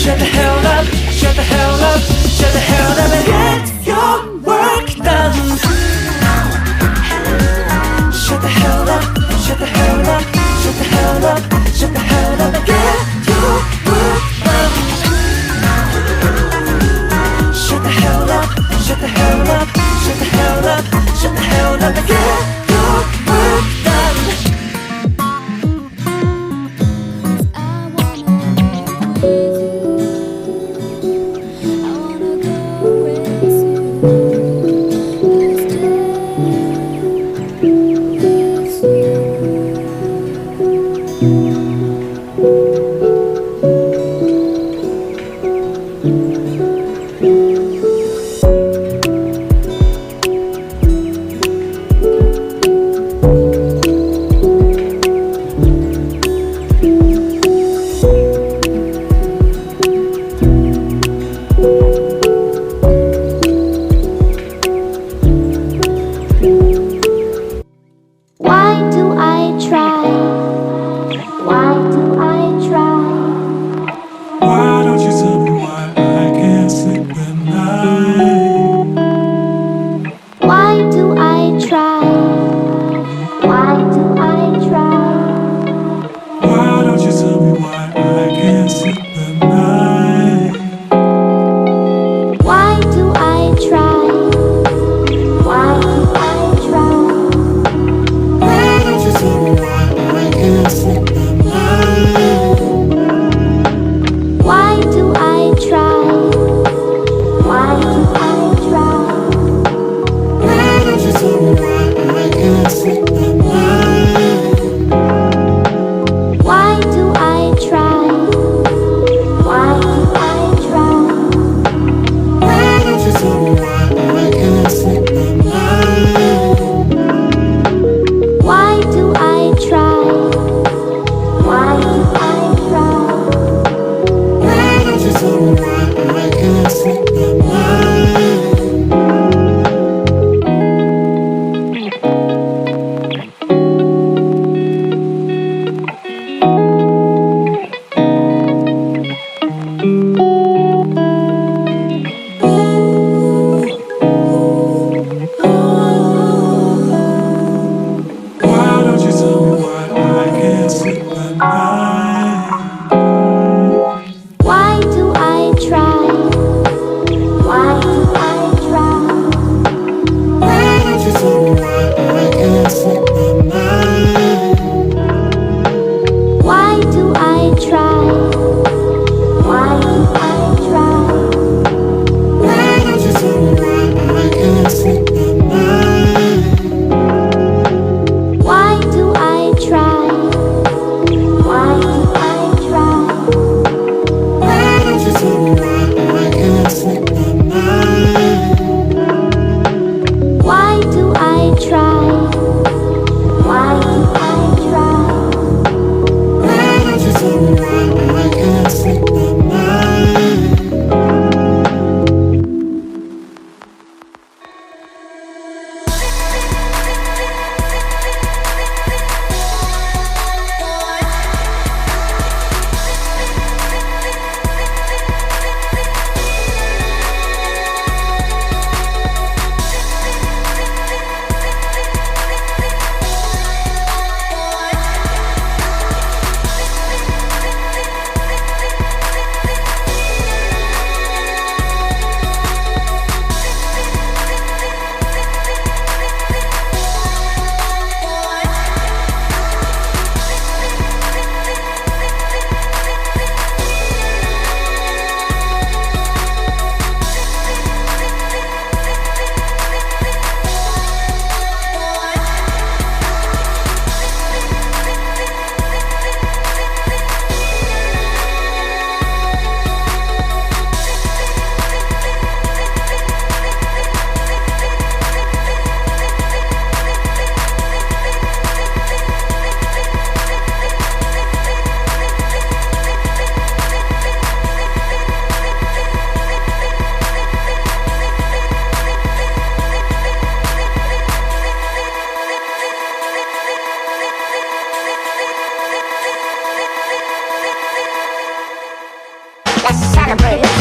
Shut the hell up, shut the hell up, shut the hell up and get your work done. Shut the hell up, shut the hell up, shut the hell up, shut the hell up and get your work done. Shut the hell up, shut the hell up, shut the hell up, shut the hell up and get your work done. Why do I try? Why do I try? Why don't you tell me why I can't sleep at night? Why do I try? Why do I try? Why don't you tell me why I can't sleep at night? Why do I try? Why do I try? Why don't you tell me why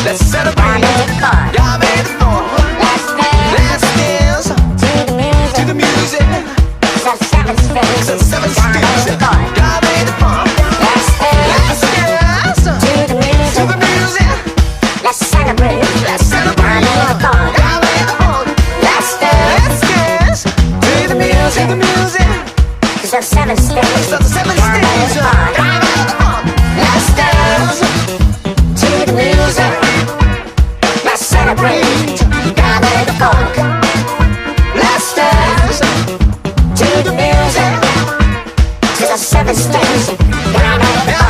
Let's celebrate. God made the fun. Let's dance to the music. It's the seventh stage. God made the fun. Let's dance to the music. Let's celebrate. Let's celebrate. God made the fun. Let's dance to the music. It's the seventh stage. It's the seventh stage. God made the fun. Let's dance to the music. Let's celebrate. God made the funk. Let's dance to the music. To the seventh stage. God made the